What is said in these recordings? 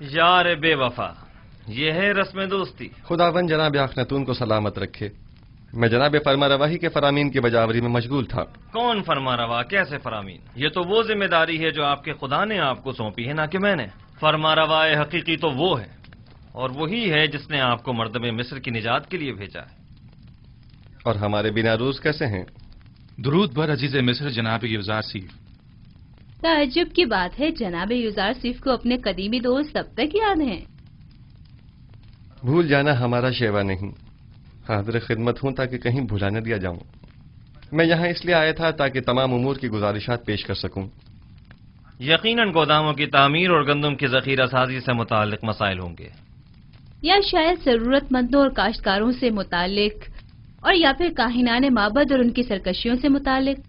यार बेवफा, ये है रस्म दोस्ती। खुदावन जनाब अखनातून को सलामत रखे। मैं जनाब फरमा रवाही के फरामीन की बजावरी में मशगूल था। कौन फरमा रवा, कैसे फरामीन? ये तो वो जिम्मेदारी है जो आपके खुदा ने आपको सौंपी है, ना कि मैंने। फरमा रवाए हकीकी तो वो है, और वही है जिसने आपको मर्दमे मिस्र की निजात के लिए भेजा है। और हमारे बिना रूज कैसे हैं? दुरूद बर अजीज मिस्र जनाब युजार सीफ। ताज्जुब की बात है, जनाब युजार सीफ को अपने कदीमी दोस्त तब तक याद हैं। भूल जाना हमारा शेवा नहीं, हाजिर खिदमत हूं ताकि कहीं भुला न दिया जाऊं। मैं यहाँ इसलिए आया था ताकि तमाम उमूर की गुजारिशात पेश कर सकूं। यकीनन गोदामों की तामीर और गंदम की जखीरा साजी से मुताल्लिक मसाइल होंगे, या शायद जरूरतमंदों और काश्तकारों से मुतालिक, और या फिर काहिनाने माबद और उनकी सरकशियों से मुतालिक।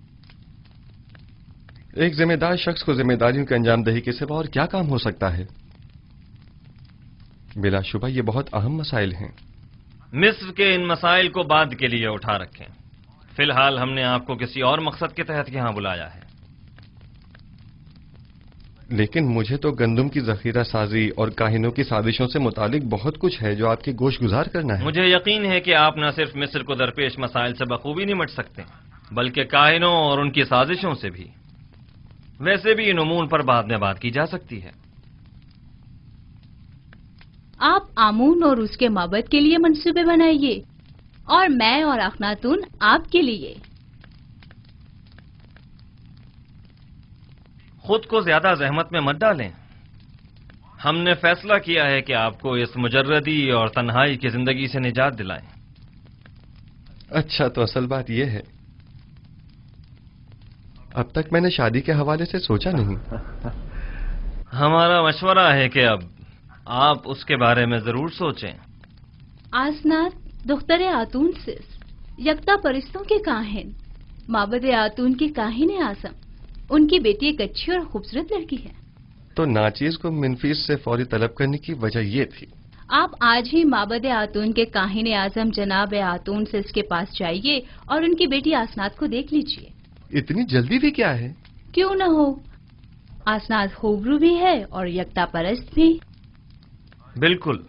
एक जिम्मेदार शख्स को जिम्मेदारियों की अंजाम दही के सिवा और क्या काम हो सकता है? बिलाशुबा ये बहुत अहम मसाइल हैं। मिस्र के इन मसाइल को बाद के लिए उठा रखें। फिलहाल हमने आपको किसी और मकसद के तहत यहाँ बुलाया है। लेकिन मुझे तो गंदम की जखीरा साजी और काहिनों की साजिशों से मुतालिक बहुत कुछ है जो आपकी गोश गुजार करना है। मुझे यकीन है कि आप न सिर्फ मिस्र को दरपेश मसाइल से बखूबी निमट सकते, बल्कि काहिनों और उनकी साजिशों से भी। वैसे भी इन उमूर पर बाद में बात की जा सकती है। आप आमून और उसके माबद के लिए मंसूबे बनाइए, और मैं और अखनातून आपके लिए। खुद को ज्यादा जहमत में मत डालें। हमने फैसला किया है कि आपको इस मुजर्रदी और तन्हाई की जिंदगी से निजात दिलाएं। अच्छा, तो असल बात यह है, अब तक मैंने शादी के हवाले से सोचा नहीं। हमारा मशवरा है कि अब आप उसके बारे में जरूर सोचें। आसनात दुख्तरे आतून सिस, यकता परिस्तों के काहिन, माबद आतून की काहिन आसम। उनकी बेटी एक अच्छी और खूबसूरत लड़की है। तो नाचीज को मिनफीस से फौरी तलब करने की वजह ये थी। आप आज ही माबद आतून के काहिन आजम जनाब आतून सिस के पास जाइए और उनकी बेटी आसनात को देख लीजिए। इतनी जल्दी भी क्या है? क्यों न हो, आसनात खूबरू भी है और यकता परस्त भी। बिल्कुल।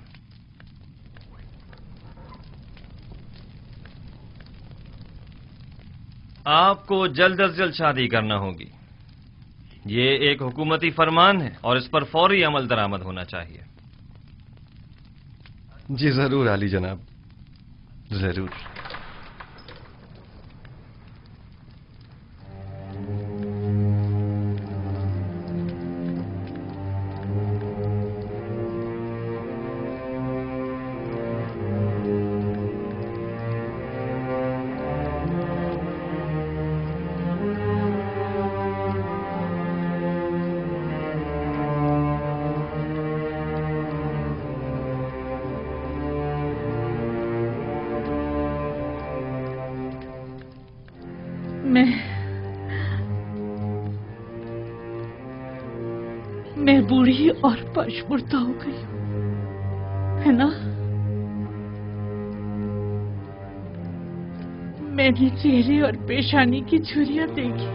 आपको जल्द अज जल्द शादी करना होगी। ये एक हुकूमती फरमान है और इस पर फौरी अमल दरामद होना चाहिए। जी जरूर आली जनाब, जरूर। मैं बूढ़ी और पशमुर्दा हो गई हूँ, है ना? मैंने चेहरे और पेशानी की झुर्रियां देखी,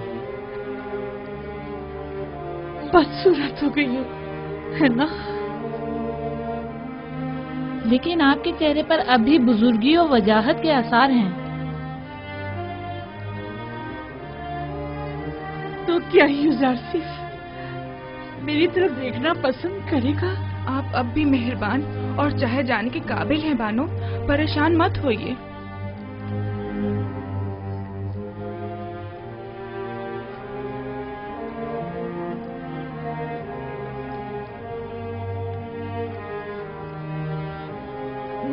बदसूरत हो गई हूँ, है ना? लेकिन आपके चेहरे पर अभी बुजुर्गी और वजाहत के आसार हैं। तो क्या युजारसिफ मेरी तरफ देखना पसंद करेगा? आप अब भी मेहरबान और चाहे जाने के काबिल हैं बानो, परेशान मत होइए।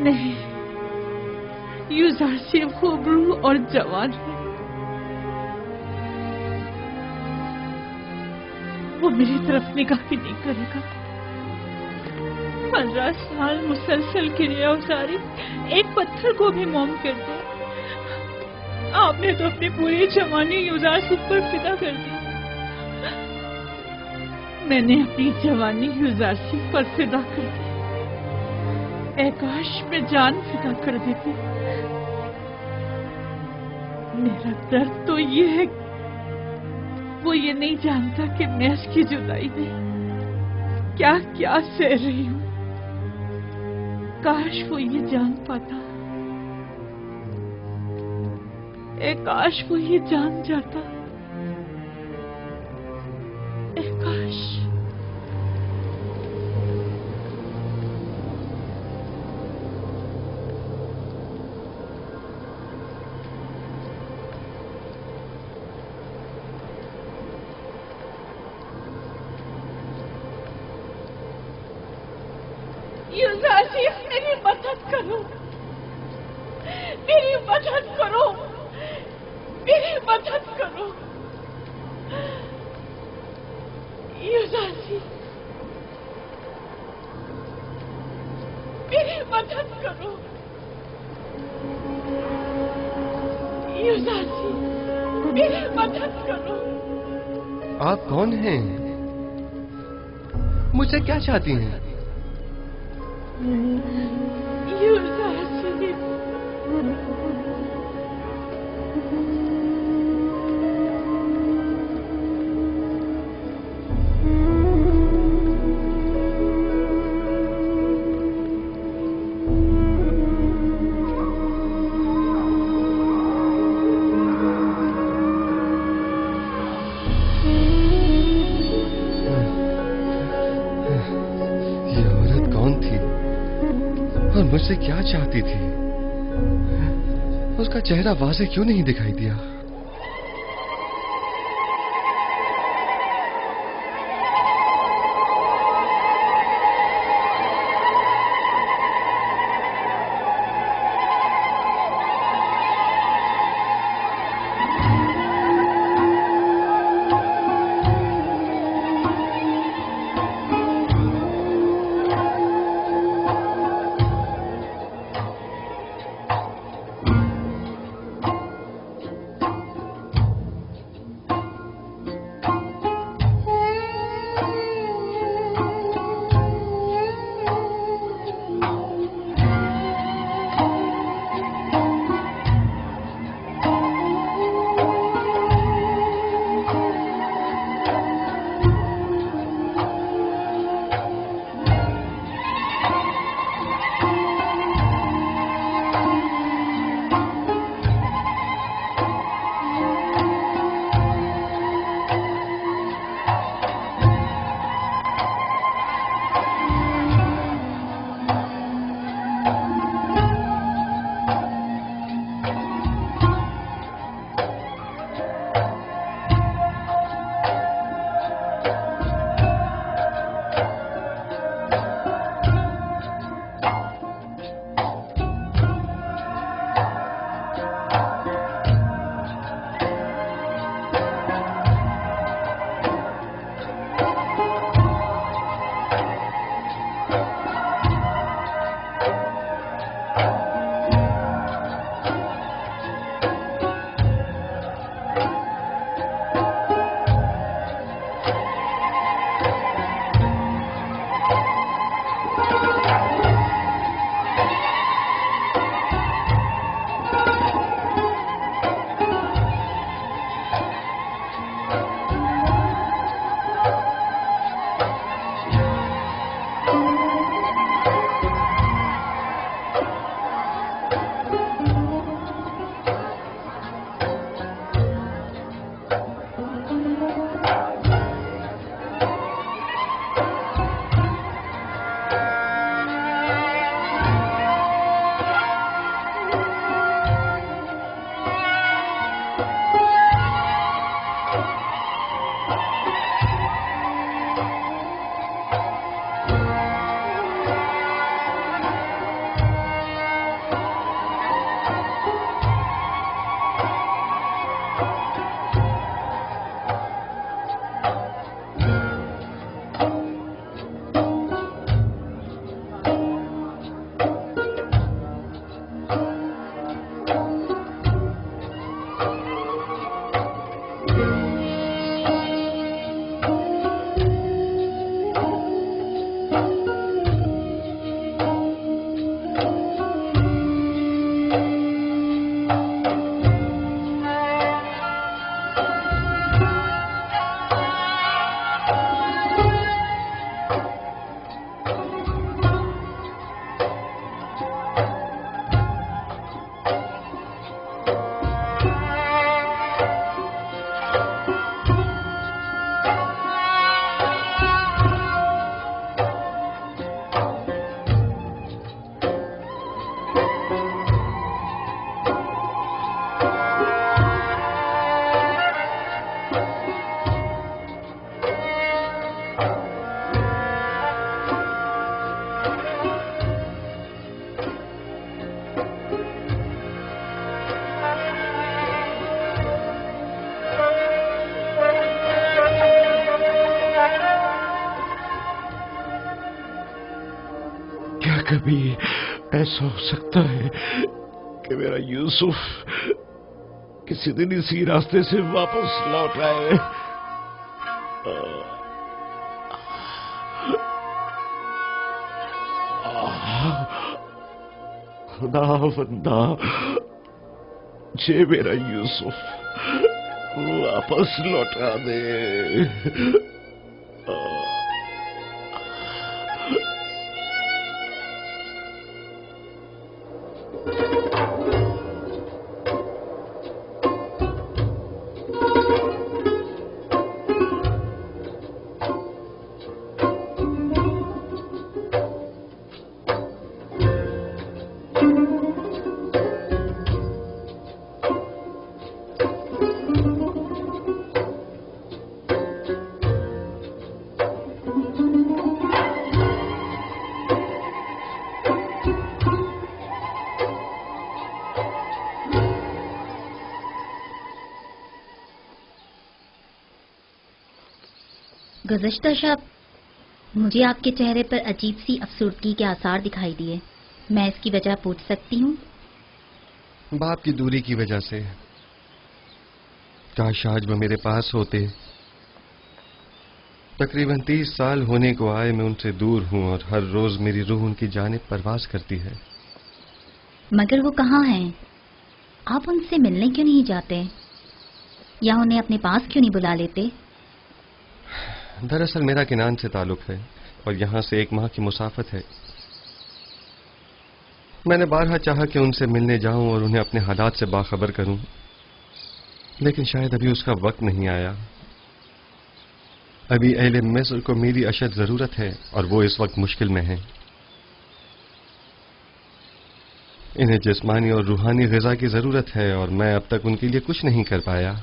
नहीं, युजारसिफ खूबरू और जवान है। वो मेरी तरफ निगाह भी नहीं करेगा। 15 साल मुसलसल क्रिया उतारी, एक पत्थर को भी मोम कर दिया। आपने तो अपनी पूरी जवानी युजारसिफ पर फिदा कर दी। मैंने अपनी जवानी युजारसिफ पर फिदा कर दी। काश में जान फिदा कर देती। मेरा दर्द तो ये है, वो ये नहीं जानता कि मैं इसकी जुदाई में क्या क्या सह रही हूँ। काश वो ये जान पाता, काश वो ये जान जाता, काश। युवराजी, मेरी मदद करो, मेरी मदद करो, मेरी मदद करो युवराजी, मेरी मदद करो युवराजी, मेरी मदद करो। आप कौन हैं? मुझसे क्या चाहती हैं? युवराजी, और मुझसे क्या चाहती थी? उसका चेहरा वाज़ेह क्यों नहीं दिखाई दिया? कभी ऐसा हो सकता है कि मेरा यूसुफ किसी दिन इसी रास्ते से वापस लौट आए। खुदावंदा, जे मेरा यूसुफ वापस लौटा दे। गुज़श्ता शब मुझे आपके चेहरे पर अजीब सी अफसुर्दगी के आसार दिखाई दिए। मैं इसकी वजह पूछ सकती हूँ? बाप की दूरी की वजह से। काश आज वो मेरे पास होते। तकरीबन 30 साल होने को आए मैं उनसे दूर हूँ और हर रोज मेरी रूह उनकी जानिब परवास करती है। मगर वो कहाँ हैं? आप उनसे मिलने क्यों नहीं जाते या उन्हें अपने पास क्यों नहीं बुला लेते? दरअसल मेरा किनान से ताल्लुक है और यहाँ से 1 माह की मुसाफत है। मैंने बारहा चाहा कि उनसे मिलने जाऊं और उन्हें अपने हालात से बाखबर करूं, लेकिन शायद अभी उसका वक्त नहीं आया। अभी अहले मिस्र को मेरी अशद जरूरत है और वो इस वक्त मुश्किल में हैं। इन्हें जिस्मानी और रूहानी ग़िज़ा की जरूरत है और मैं अब तक उनके लिए कुछ नहीं कर पाया।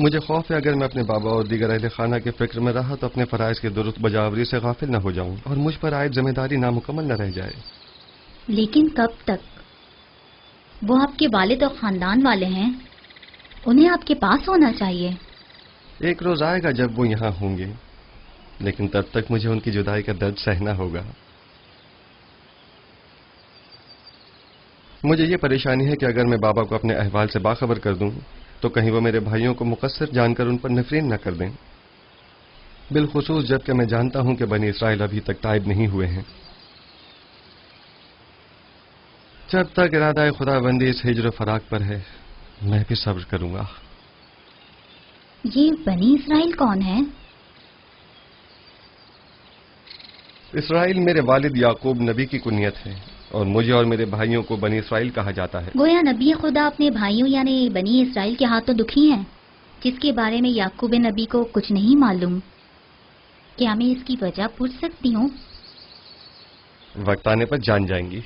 मुझे खौफ है अगर मैं अपने बाबा और दीगर अहले खाना के फिक्र में रहा तो अपने फराइज के दुरुस्त बजावरी से गाफिल न हो जाऊं और मुझ पर आयद जिम्मेदारी नामुकम्मल न रह जाए। लेकिन कब तक? वो आपके वालिद और खानदान वाले हैं, उन्हें आपके पास होना चाहिए। एक रोज आएगा जब वो यहाँ होंगे, लेकिन तब तक मुझे उनकी जुदाई का दर्द सहना होगा। मुझे ये परेशानी है कि अगर मैं बाबा को अपने अहवाल से बाखबर कर दूं तो कहीं वो मेरे भाइयों को मुकस्सिर जानकर उन पर नफरीन न कर दें, बिलखुसूस जबकि मैं जानता हूं कि बनी इसराइल अभी तक ताइब नहीं हुए हैं। जब तक इरादा खुदाबंदी इस हिज्र फराक पर है मैं भी सब्र करूंगा। ये बनी इसराइल कौन है? इसराइल मेरे वालिद याकूब नबी की कुनियत है और मुझे और मेरे भाइयों को बनी इसराइल कहा जाता है। गोया नबी खुदा अपने भाइयों यानी बनी इसराइल के हाथों दुखी हैं, जिसके बारे में याकूब नबी को कुछ नहीं मालूम। क्या मैं इसकी वजह पूछ सकती हूँ? वक्त आने पर जान जाएंगी।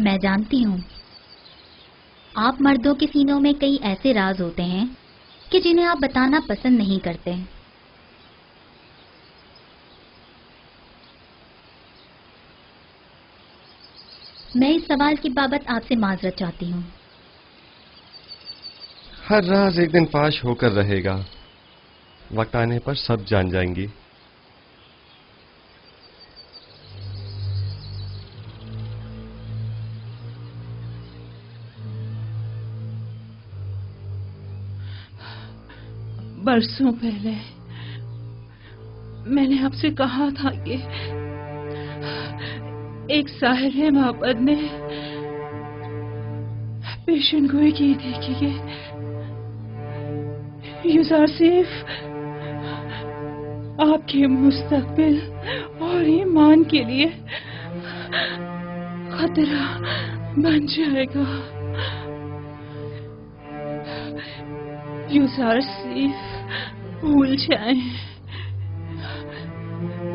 मैं जानती हूँ आप मर्दों के सीनों में कई ऐसे राज होते हैं कि जिन्हें आप बताना पसंद नहीं करते। मैं इस सवाल की बाबत आपसे माजरत चाहती हूँ। हर राज एक दिन फाश होकर रहेगा, वक्त आने पर सब जान जाएंगी। बरसों पहले मैंने आपसे कहा था कि एक साहिर मोहब्बत ने पेशन गोई की थी कि यूसुफ आपके मुस्तकबिल और ईमान के लिए खतरा बन जाएगा। यूसुफ भूल जाएं।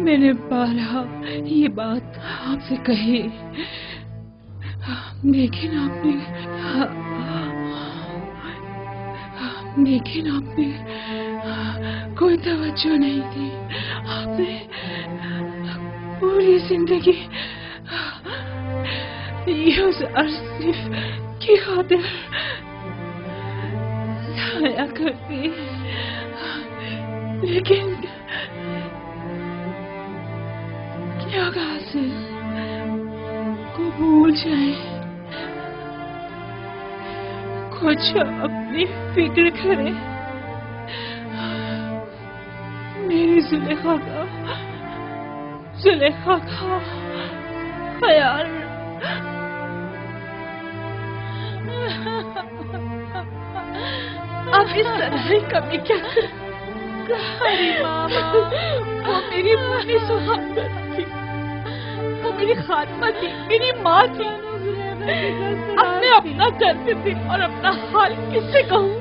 मैंने बारहा ये बात आपसे कही, लेकिन आपने कोई तवज्जो नहीं दी। आपने पूरी जिंदगी यूसुफ की खातिर जाया कर दी। लेकिन क्या कासिम को भूल जाए, कुछ अपनी फिक्र करे, मेरी जुलेखा का ख्याल। अब इस तरह ही कभी क्या अरे मामा, वो मेरी मुन्नी सुहागन थी, वो मेरी खात्मा थी, मेरी माँ थी। अब मैं अपना दर्द थी और अपना हाल किससे कहूँ?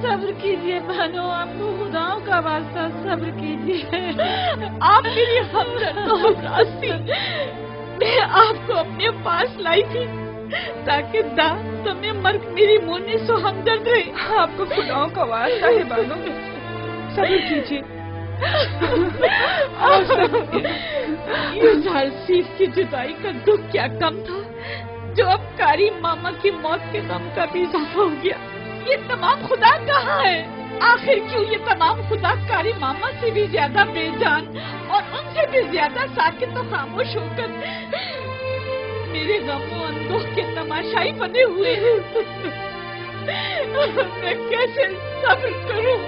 सब्र कीजिए बहनों, आपको खुदाओं का वास्ता सब्र कीजिए। आप मेरी हमदर्द और हमराज थी। मैं आपको अपने पास लाई थी ताकि तुमने मर्ग मेरी मुन्नी सो हमदर्द रहे। आपको खुदाओं का वास्ता है बानो, सब्र कीजिए। यूसुफ की जुदाई का दुख क्या कम था जो अब कारी मामा की मौत के गम का भी इजाफा हो गया। ये तमाम खुदा कहाँ है? आखिर क्यों ये तमाम खुदा कारी मामा से भी ज्यादा बेजान और उनसे भी ज्यादा साकित और खामोश होकर मेरे गमों अंदोह के तमाशाई बने हुए हैं। मैं कैसे सब्र करूं?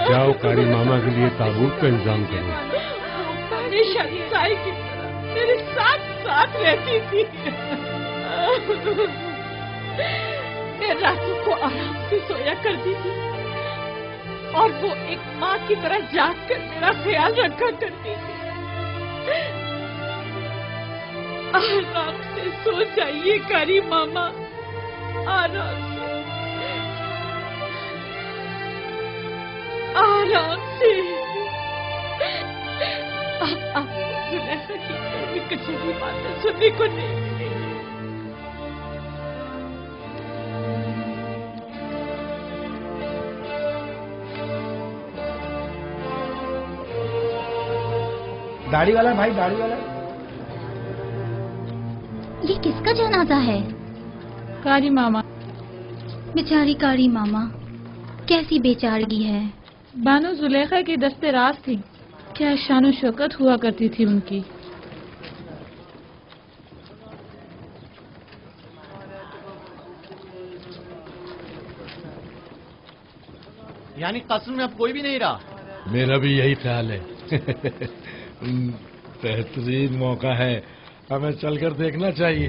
जाओ कारी मामा के लिए ताबूत का इंतजाम करो। हमेशा साई की तरह मेरे साथ साथ रहती थी। मैं रातों को आराम से सोया करती थी और वो एक माँ की तरह जाग कर मेरा ख्याल रखा करती थी। आराम से सो जाइए कारी मामा, आराम से, आराम से। अब आपको जुलेखा की कभी किसी भी बातें सुनने को नहीं मिलेगी। दाढ़ी वाला भाई, दाढ़ी वाला। ये किसका जनाजा है? कारी मामा। बेचारी कारी मामा, कैसी बेचारगी है। बानो जुलेखा की दस्ते राज थी, क्या शान शौकत हुआ करती थी उनकी। यानी कस्र में अब कोई भी नहीं रहा? मेरा भी यही ख्याल है। बेहतरीन मौका है, हमें चलकर देखना चाहिए।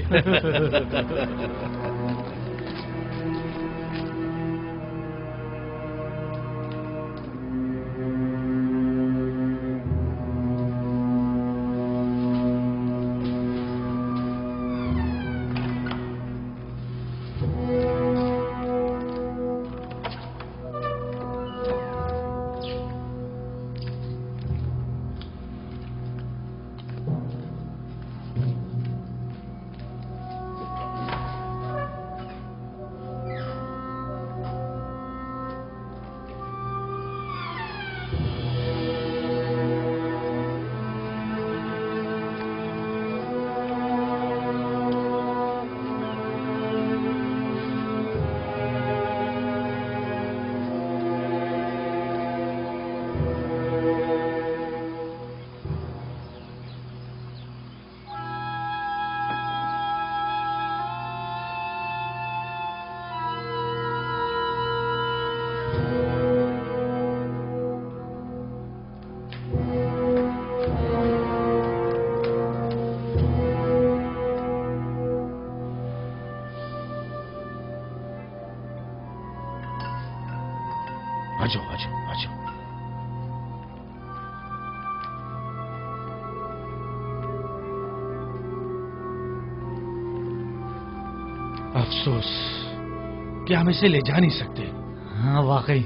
आजो आजो आजो। अफसोस कि हम इसे ले जा नहीं सकते। हाँ वाकई।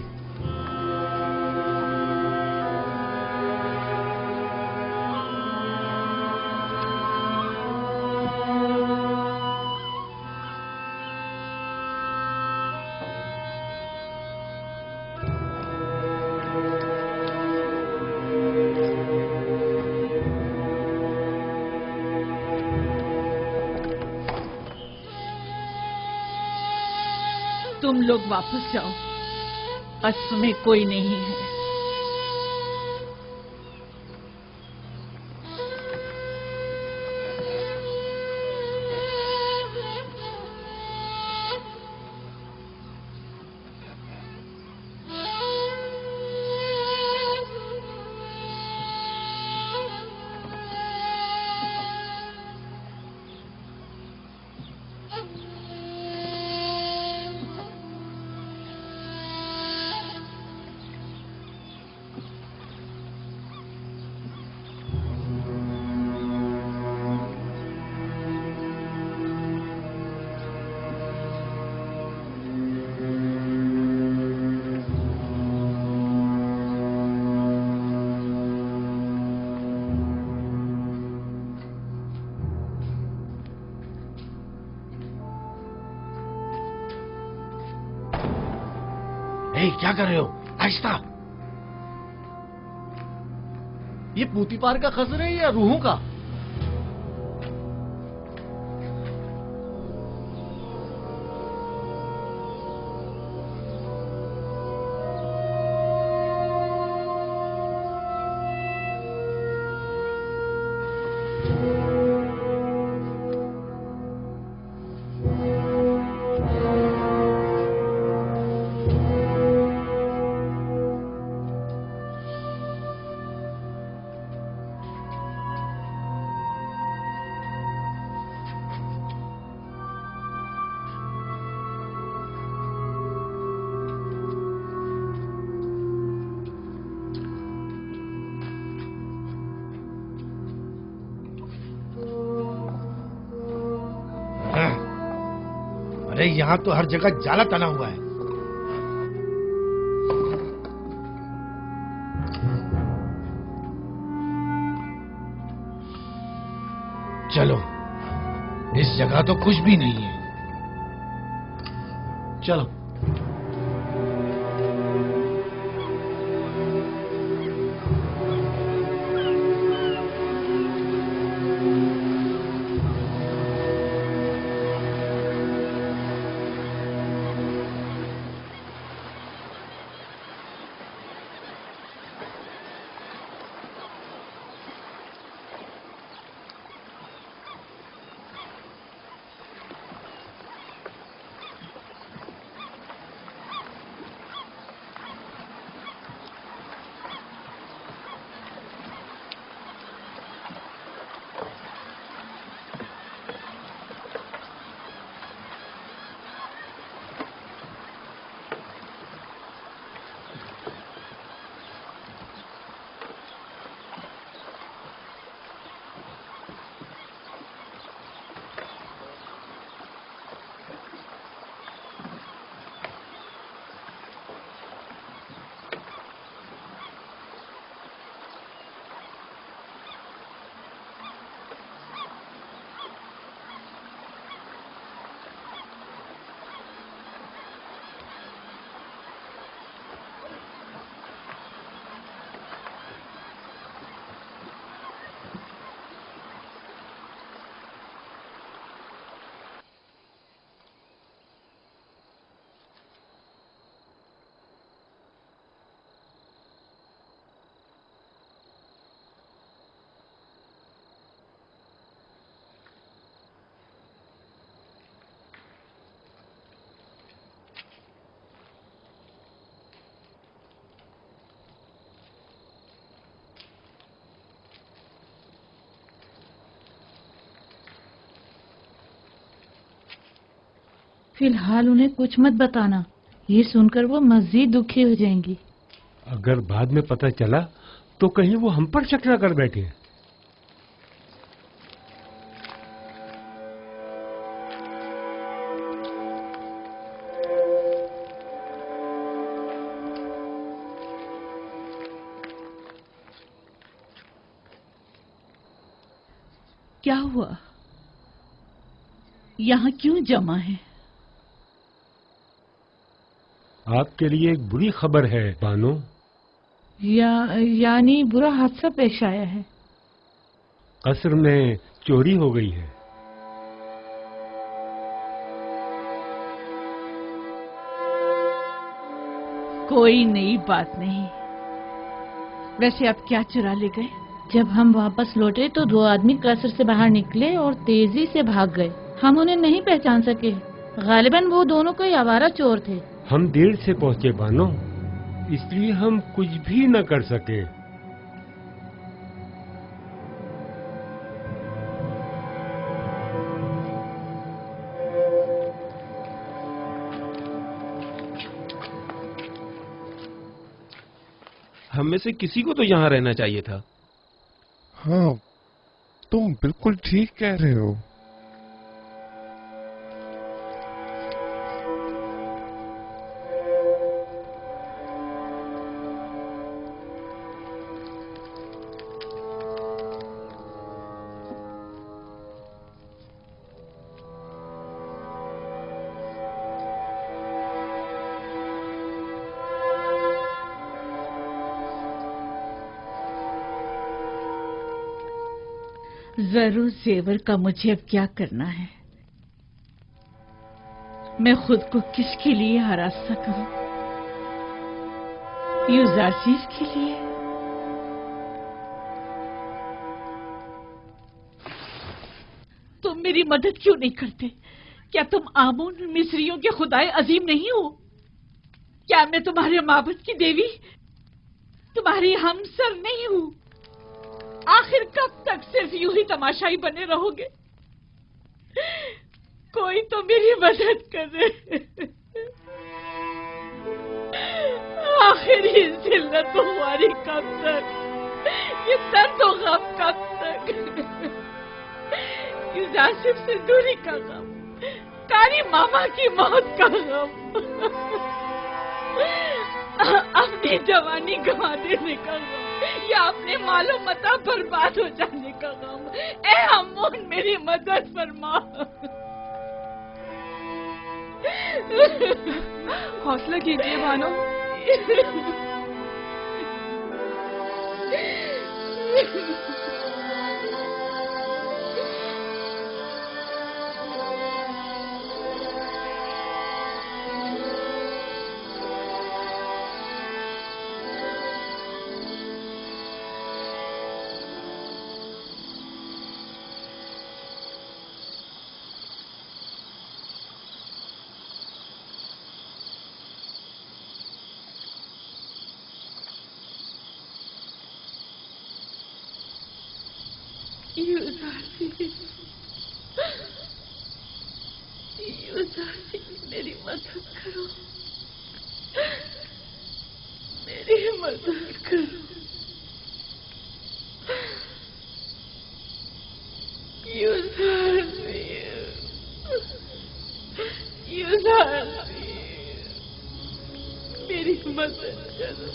तुम लोग वापस जाओ, कस्र में कोई नहीं है। क्या कर रहे हो? आहिस्ता। ये पूतीपार का खसर है या रूहों का? अरे यहाँ तो हर जगह जाला तना हुआ है। चलो, इस जगह तो कुछ भी नहीं है। चलो। फिलहाल उन्हें कुछ मत बताना, ये सुनकर वो मजीद दुखी हो जाएंगी। अगर बाद में पता चला तो कहीं वो हम पर शक न कर बैठे। क्या हुआ? यहाँ क्यों जमा है? आपके लिए एक बुरी खबर है बानो। यानी बुरा हादसा पेश आया है। कस्र में चोरी हो गई है। कोई नई बात नहीं। वैसे आप क्या चुरा ले गए? जब हम वापस लौटे तो 2 आदमी कसर से बाहर निकले और तेजी से भाग गए। हम उन्हें नहीं पहचान सके। गालिबन वो दोनों कोई आवारा चोर थे। हम देर से पहुंचे बानो, इसलिए हम कुछ भी न कर सके। हम में से किसी को तो यहाँ रहना चाहिए था। हाँ, तुम बिल्कुल ठीक कह रहे हो। जरूर जेवर का मुझे अब क्या करना है। मैं खुद को किसके लिए आरास्ता करूं? यूजारसीस के लिए? तुम मेरी मदद क्यों नहीं करते? क्या तुम आमून मिस्रियों के खुदाए अजीम नहीं हो? क्या मैं तुम्हारे माबद की देवी, तुम्हारी हमसर नहीं हूं? आखिर कब तक सिर्फ यूं ही तमाशाई बने रहोगे? कोई तो मेरी मदद करे। आखिर ये जिल्लत तुम्हारी कब तक, ये दर्द और गम कब तक? यूजासिफ से दूरी का गम, कारी मामा की मौत का गम, अपनी जवानी गंवा देने का गम, या अपने मालो मता बर्बाद हो जाने का गम। ए अमून, मेरी मदद फरमा। हौसला कीजिए बानो। मेरी मदद करो, मेरी मदद करो। मेरी मदद करो,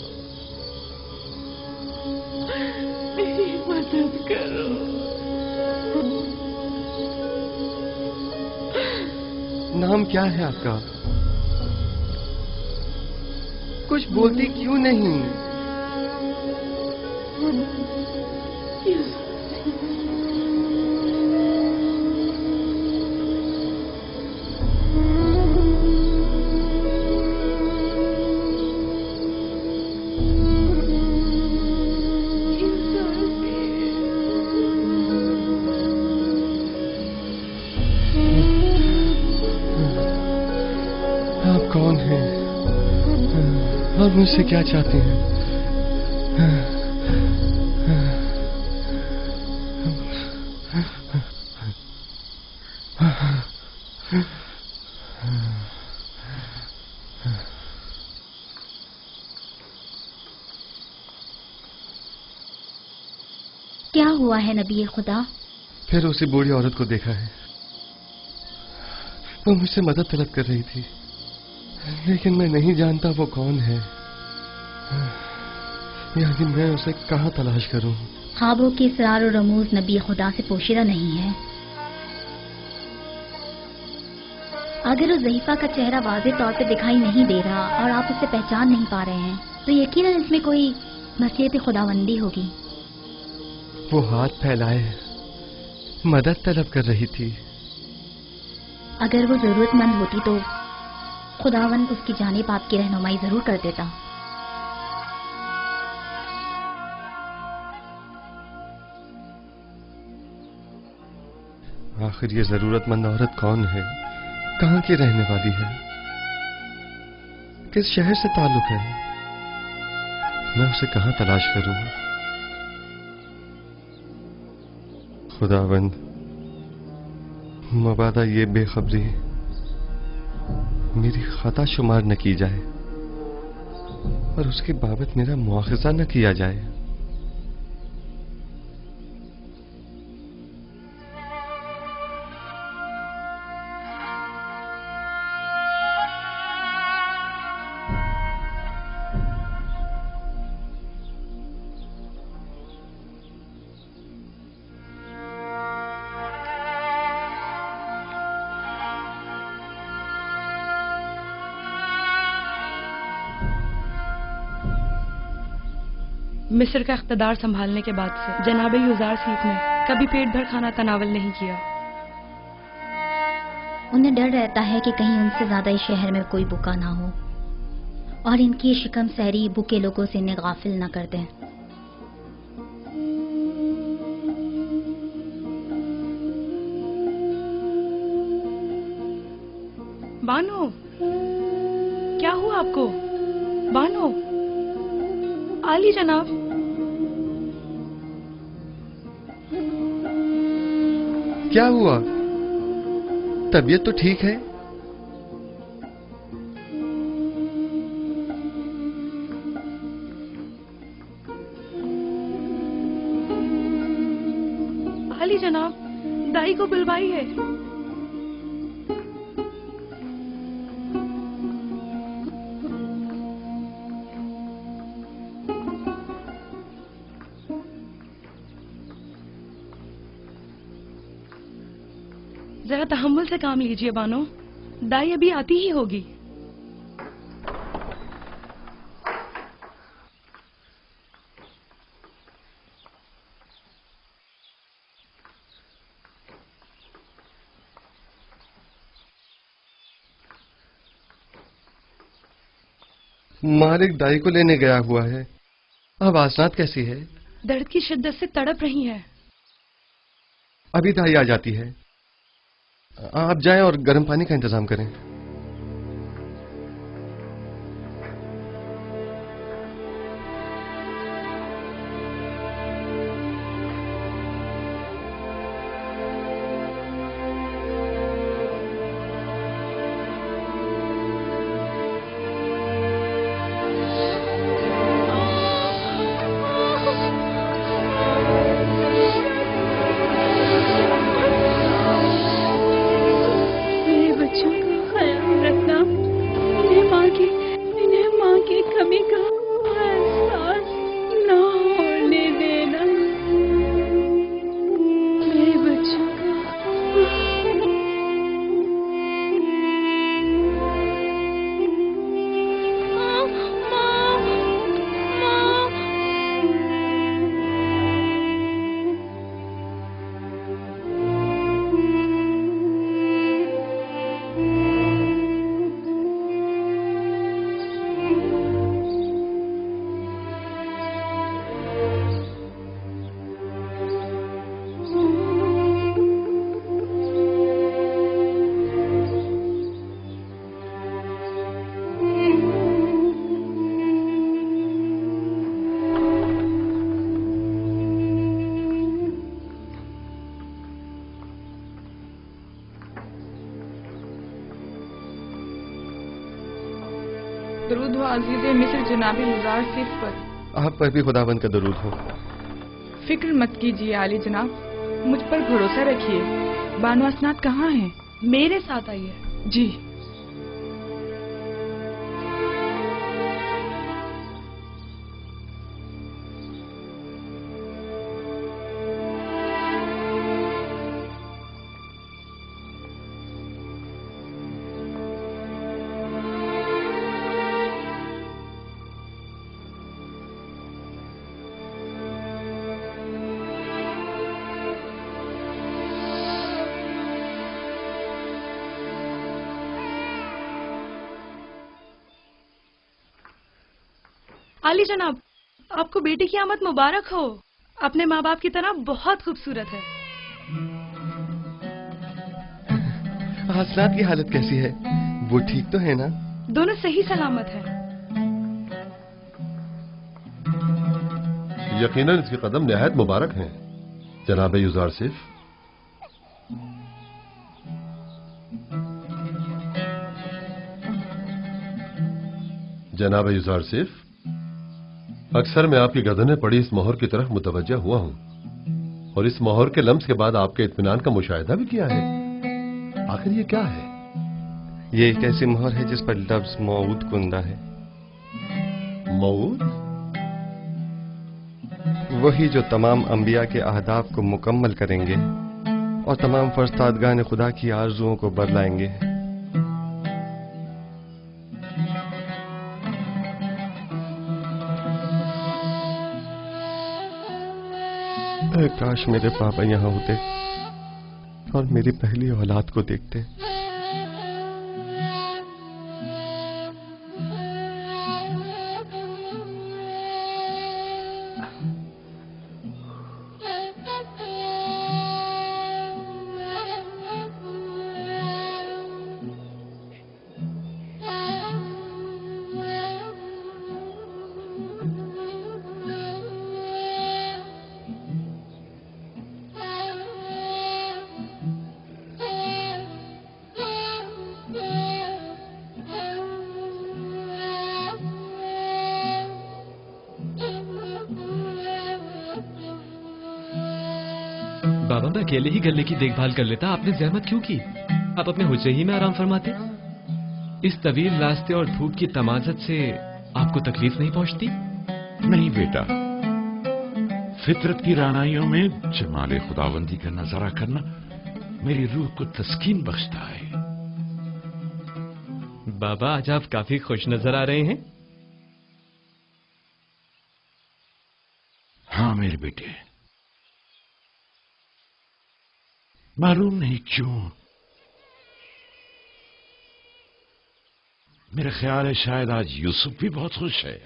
मेरी मदद करो। नाम क्या है आपका? कुछ बोलती क्यों नहीं? कौन है और मुझसे क्या चाहते हैं? क्या हुआ है नबी खुदा? फिर उसी बूढ़ी औरत को देखा है। वो मुझसे मदद तलब कर रही थी, लेकिन मैं नहीं जानता वो कौन है। यानी मैं उसे कहाँ तलाश करूं? ख्वाबों के इसरार और रमूज नबी खुदा से पोशीदा नहीं है। अगर उस ज़हीफा का चेहरा वाज़ेह तौर पे दिखाई नहीं दे रहा और आप उसे पहचान नहीं पा रहे हैं, तो यकीनन इसमें कोई मसलियत खुदावंदी होगी। वो हाथ फैलाए मदद तलब कर रही थी। अगर वो जरूरतमंद होती तो खुदावन उसकी जानिब आपकी रहनुमाई जरूर कर देता। आखिर ये जरूरतमंद औरत कौन है, कहाँ की रहने वाली है, किस शहर से ताल्लुक है? मैं उसे कहाँ तलाश करूं? खुदावंद, मबादा ये बेखबरी मेरी खता शुमार न की जाए और उसके बाबत मेरा मुआखजा न किया जाए। मिस्र का इख्तदार संभालने के बाद से जनाब युजार सीफ ने कभी पेट भर खाना तनावल नहीं किया। उन्हें डर रहता है कि कहीं उनसे ज्यादा इस शहर में कोई भूखा ना हो और इनकी शिकम सहरी भूखे लोगों से इन्हें गाफिल न कर दें। बानो, क्या हुआ आपको? बानो, आली जनाब। क्या हुआ? तबीयत तो ठीक है? आली जनाब, दाई को बुलवाइए। जरा तहम्मुल से काम लीजिए बानो, दाई अभी आती ही होगी। मालिक दाई को लेने गया हुआ है। अब आसनात कैसी है? दर्द की शिद्दत से तड़प रही है। अभी दाई आ जाती है। आप जाएं और गर्म पानी का इंतजाम करें। दरूद हो अज़ीज़े मिस्र जनाब युजार सीफ पर। आप पर भी खुदावंद का दरूद हो। फिक्र मत कीजिए आली जनाब, मुझ पर भरोसा रखिए। बानो असनाद कहाँ हैं? मेरे साथ आइए। जी। आली जनाब, आपको बेटी की आमद मुबारक हो। अपने माँ बाप की तरह बहुत खूबसूरत है। हसनात की हालत कैसी है? वो ठीक तो है ना? दोनों सही सलामत है। यकीनन इसके कदम निहायत मुबारक हैं, जनाब युजारसिफ। जनाब युजारसिफ, अक्सर मैं आपकी गर्दन में पड़ी इस मोहर की तरफ मुतवज्जा हुआ हूं और इस मोहर के लम्स के बाद आपके इत्मीनान का मुशाहिदा भी किया है। आखिर ये क्या है? ये एक ऐसी मोहर है जिस पर लफ्ज मौऊद कुंदा है। मौऊद? वही जो तमाम अंबिया के अहदाफ को मुकम्मल करेंगे और तमाम फरस्तादगान खुदा की आरजुओं को बदलाएंगे। काश मेरे पापा यहाँ होते और मेरी पहली औलाद को देखते। बाबा मैं अकेले ही गले की देखभाल कर लेता, आपने जहमत क्यों की? आप अपने हुज्जे ही में आराम फरमाते। इस तवील रास्ते और धूप की तमाजत से आपको तकलीफ नहीं पहुंचती? नहीं बेटा, फितरत की रानाइयों में जमाले खुदावंदी का नजारा करना मेरी रूह को तस्कीन बख्शता है। बाबा आज आप काफी खुश नजर आ रहे हैं। हाँ मेरे बेटे, मालूम नहीं क्यों मेरा ख्याल है शायद आज यूसुफ भी बहुत खुश है।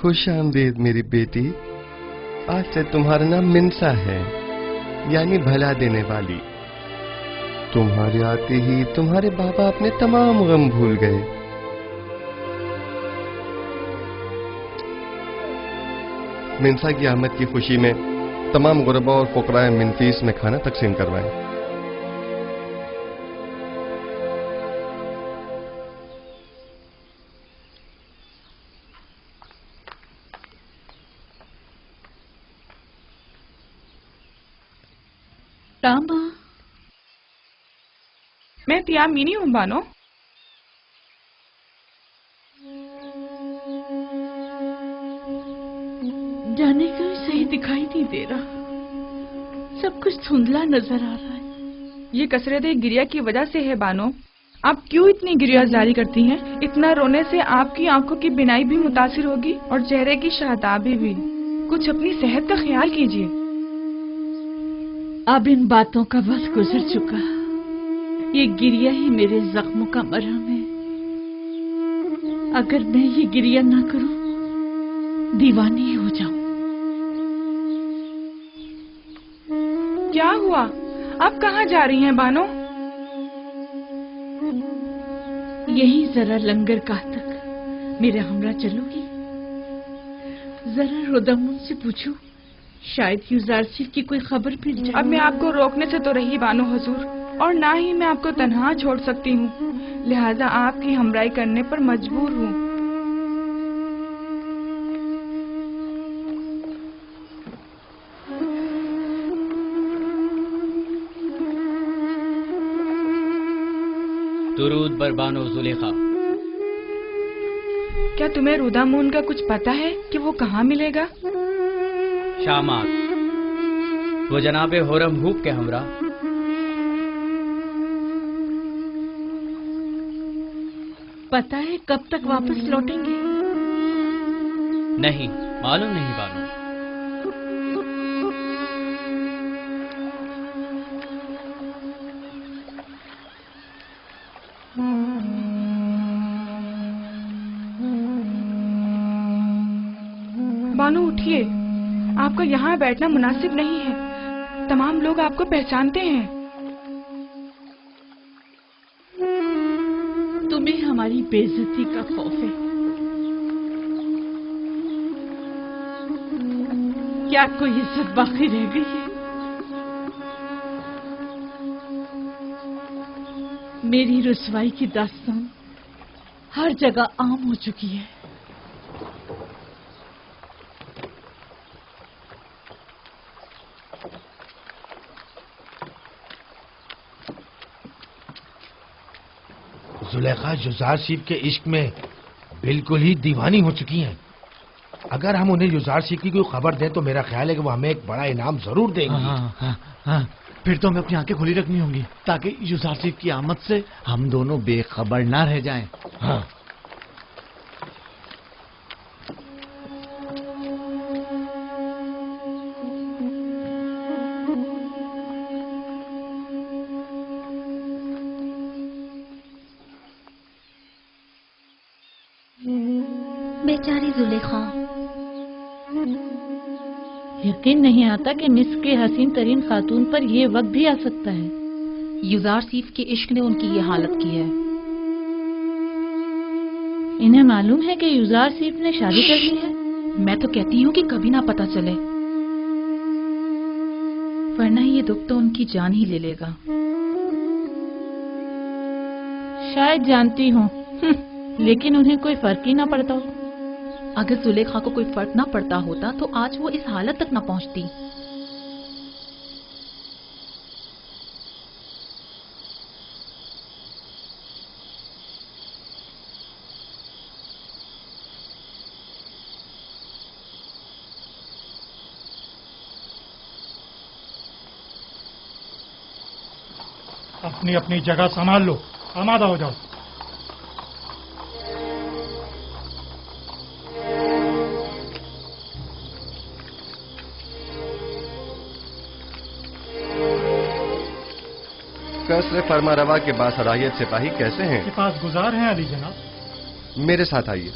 खुश आमदीद मेरी बेटी। आज से तुम्हारा नाम मिन्सा है, यानी भला देने वाली। तुम्हारे आते ही तुम्हारे बाबा अपने तमाम गम भूल गए। मिन्सा की आमद की खुशी में तमाम गुरबा और फुकराए मिनफीस में खाना तकसीम करवाएं। रामा, मैं तियामीनी हूँ बानो। जाने का सही दिखाई नहीं दे रहा, सब कुछ धुंधला नजर आ रहा है। ये कसरत गिरिया की वजह से है बानो। आप क्यों इतनी गिरिया जारी करती हैं? इतना रोने से आपकी आंखों की बिनाई भी मुतासिर होगी और चेहरे की शादाबी भी। कुछ अपनी सेहत का ख्याल कीजिए। अब इन बातों का वक्त गुजर चुका, ये गिरिया ही मेरे जख्मों का मरहम है। अगर मैं ये गिरिया ना करूं, दीवानी हो जाऊं। क्या हुआ? आप कहाँ जा रही हैं बानो? यही जरा लंगरगाह तक मेरे हमरा चलोगी? जरा रोदमुन से पूछूं, शायद युजारसिफ की कोई खबर मिल जाए। अब मैं आपको रोकने से तो रही बानो हुजूर, और ना ही मैं आपको तन्हा छोड़ सकती हूँ, लिहाजा आपकी हमराही करने पर मजबूर हूँ। दुरूद बर बानो जुलेखा। क्या तुम्हें रुदामून का कुछ पता है कि वो कहाँ मिलेगा? शामात, वो जनाबे होरम हूब के हमरा। पता है कब तक वापस लौटेंगे? नहीं, मालूम नहीं बानो। बानो उठिए, आपका यहाँ बैठना मुनासिब नहीं है। तमाम लोग आपको पहचानते हैं। तुम्हें हमारी बेइज्जती का खौफ है। क्या कोई इज्जत बाकी रह गई है? मेरी रुसवाई की दास्तान हर जगह आम हो चुकी है। जुलेखा युजार सीफ के इश्क में बिल्कुल ही दीवानी हो चुकी हैं। अगर हम उन्हें युजार सीफ की कोई खबर दें तो मेरा ख्याल है कि वो हमें एक बड़ा इनाम जरूर देंगे। हाँ, फिर तो हमें अपनी आंखें खुली रखनी होंगी ताकि युजार सीफ की आमद से हम दोनों बेखबर ना रह जाएं। हाँ। बेचारी जुलेखा। यकीन नहीं आता कि मिस्र के हसीन तरीन खातून पर यह वक्त भी आ सकता है। युजार सीफ के इश्क ने उनकी ये हालत की है। इन्हें मालूम है कि युजार सीफ ने शादी कर ली है। मैं तो कहती हूँ कि कभी ना पता चले, वरना ये दुख तो उनकी जान ही ले लेगा। शायद जानती हूँ, लेकिन उन्हें कोई फर्क ही ना पड़ता हो। अगर जुलेखा को कोई फर्क ना पड़ता होता तो आज वो इस हालत तक ना पहुंचती। अपनी अपनी जगह संभाल लो, आमादा हो जाओ। कसर फरमा रवा के बासलाहियत सिपाही कैसे हैं? के पास गुजार हैं अली जनाब। मेरे साथ आइए।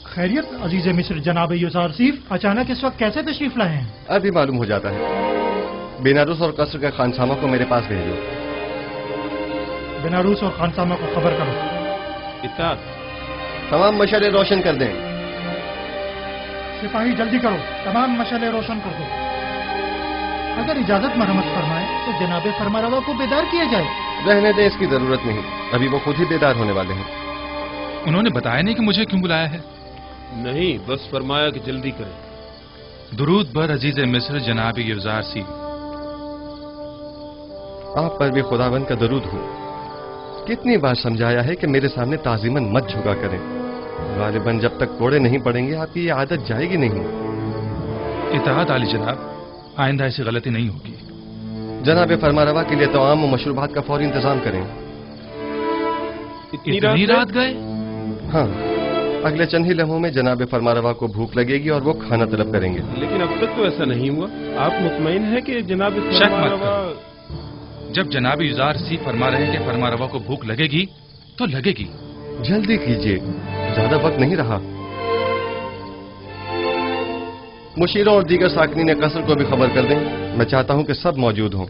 खैरियत अजीज मिस्र जनाब युजार सीफ, अचानक इस वक्त कैसे तशरीफ लाए हैं? अभी मालूम हो जाता है। बेनारूस और कसर के खानसामा को मेरे पास भेजो। बेनारूस और खानसामा को खबर करो। इत्ताद। तमाम मशाले रोशन कर दें। सिपाही जल्दी करो, तमाम मशाले रोशन कर दो। अगर इजाजत मरम्मत फरमाए तो जनाब फरमारवा को बेदार किया जाए। रहने दें, इसकी जरूरत नहीं। अभी वो खुद ही बेदार होने वाले हैं। उन्होंने बताया नहीं कि मुझे क्यों बुलाया है? नहीं, बस फरमाया कि जल्दी करें। दुरूद बर अजीज मिस्र जनाब युजार सीफ। आप पर भी खुदावंद का दरूद हो। कितनी बार समझाया है कि मेरे सामने ताजीमन मत झुका करें। गालिबन जब तक कोड़े नहीं पड़ेंगे आपकी ये आदत जाएगी नहीं। इताअत आली जनाब, आइंदा ऐसी गलती नहीं होगी। जनाब फरमारवा के लिए तमाम मशरूबात का फौरी इंतजाम करें। इतनी रात गए? हाँ, अगले चंद ही लम्हों में जनाब फरमारवा को भूख लगेगी और वो खाना तलब करेंगे। लेकिन अब तक तो ऐसा नहीं हुआ। आप मुतमईन है कि जनाब फरमारवा? जब जनाब युजार सीफ फरमा रहे हैं कि फरमारवा को भूख लगेगी तो लगेगी। जल्दी कीजिए, ज्यादा वक्त नहीं रहा। मुशीरों और दीगर साकनी ने कसर को भी खबर कर दें। मैं चाहता हूं कि सब मौजूद हों।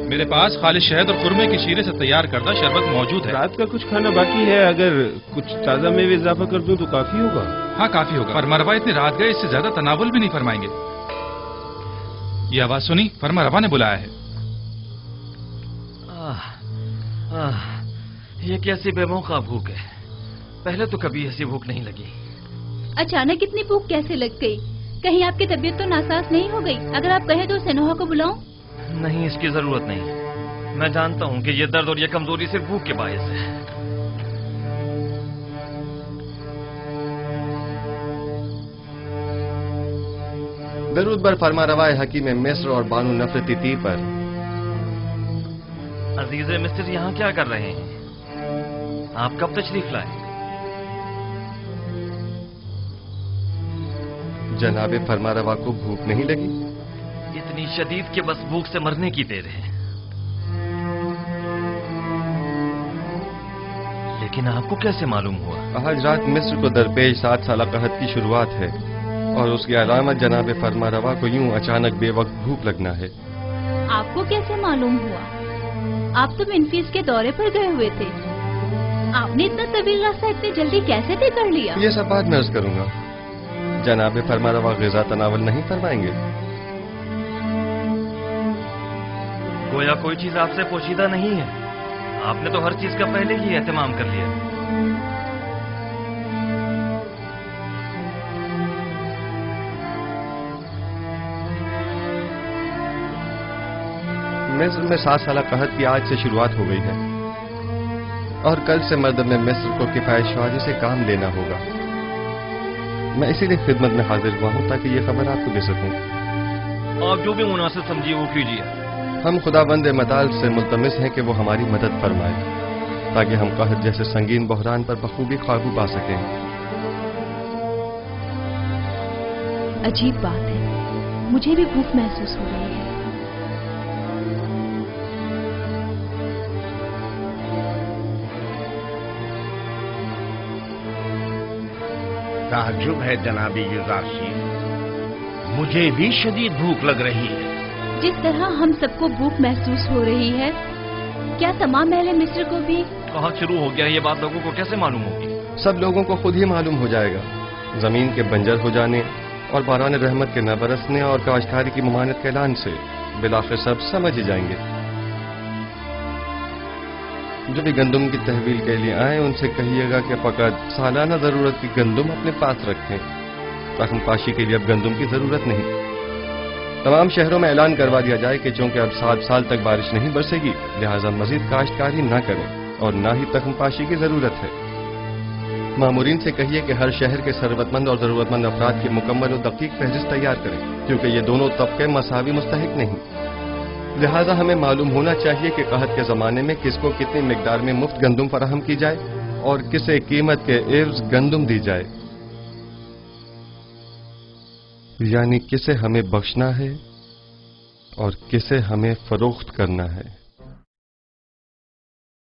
मेरे पास खाली शहद और खुरमे की शीरे से तैयार करदा शरबत मौजूद है। रात का कुछ खाना बाकी है, अगर कुछ ताजा मेवे इजाफा कर दूं तो काफी होगा। हाँ, काफी होगा। फरमारवा इतनी रात गए, इससे ज्यादा तनावुल भी नहीं फरमाएंगे। ये आवाज सुनी? फरमारवा ने बुलाया है। ये कैसी बेमौका भूख है। पहले तो कभी ऐसी भूख नहीं लगी। अचानक इतनी भूख कैसे लग गई? कहीं आपकी तबीयत तो नासाज नहीं हो गई? अगर आप कहें तो सेनोहा को बुलाऊं? नहीं, इसकी जरूरत नहीं। मैं जानता हूँ कि ये दर्द और ये कमजोरी सिर्फ भूख के बायस है। दरूद बर फरमा रवाए हकीम मिस्र और बानू नफरती ती पर। अजीज मिस्र यहाँ क्या कर रहे हैं? आप कब तशरीफ लाए? जनाबे फरमारवा को भूख नहीं लगी? इतनी शदीद के बस भूख से मरने की देर है। लेकिन आपको कैसे मालूम हुआ? आज रात मिस्र को दरपेश 7 साल कहत की शुरुआत है और उसकी अलामत जनाबे फरमारवा को यूं अचानक बेवक्त भूख लगना है। आपको कैसे मालूम हुआ? आप तो मेम्फिस के दौरे पर गए हुए थे। आपने इतना तवील रास्ता इतनी जल्दी कैसे तय कर लिया? ये सब बाद में अर्ज करूंगा। जनाबे फरमारवा ग़िज़ा तनावल नहीं फरमाएंगे? गोया कोई चीज आपसे पोशीदा नहीं है। आपने तो हर चीज का पहले ही एहतमाम कर लिया। मिस्र में 7 साल कहत की आज से शुरुआत हो गई है और कल से मर्दम मिस्र को किफायतशवारी से काम लेना होगा। मैं इसीलिए खिदमत में हाजिर हुआ हूँ ताकि ये खबर आपको दे सकूं। आप जो भी मुनासिब समझिए वो कीजिए। हम खुदाबंद मताल से मुल्तमिस हैं कि वो हमारी मदद फरमाए ताकि हम कहत जैसे संगीन बहरान पर बखूबी काबू पा सकें। अजीब बात है, मुझे भी भूख महसूस हो रही है। ताज्जुब है जनाबी युज़ारशीफ, मुझे भी शदीद भूख लग रही है। जिस तरह हम सबको भूख महसूस हो रही है, क्या तमाम अहले मिस्र को भी? कहाँ शुरू हो गया ये बात, लोगों को कैसे मालूम होगी? सब लोगों को खुद ही मालूम हो जाएगा। जमीन के बंजर हो जाने और बारान रहमत के न बरसने और काश्तकारी की ममानत के ऐलान से बिलाखिर सब समझ ही जाएंगे। जो भी गंदुम की तहवील के लिए आए उनसे कहिएगा कि फकत सालाना जरूरत की गंदुम अपने पास रखें। रकम पाशी के लिए अब गंदुम की जरूरत नहीं। तमाम शहरों में ऐलान करवा दिया जाए कि चूंकि अब 7 साल तक बारिश नहीं बरसेगी, लिहाजा मजीद काश्तकारी न करें और न ही तख्म पाशी की जरूरत है। मामूरीन से कहिए कि हर शहर के सरवतमंद और जरूरतमंद अफराद की मुकम्मल और दकीक फहरिस्त तैयार करें, क्योंकि ये दोनों तबके मसावी मुस्तहिक नहीं। लिहाजा हमें मालूम होना चाहिए कि कहत के जमाने में किसको कितनी मिकदार में मुफ्त गंदुम फराहम की जाए और किसे कीमत के एवज गंदुम दी जाए, यानी किसे हमें बख्शना है और किसे हमें फरोख्त करना है।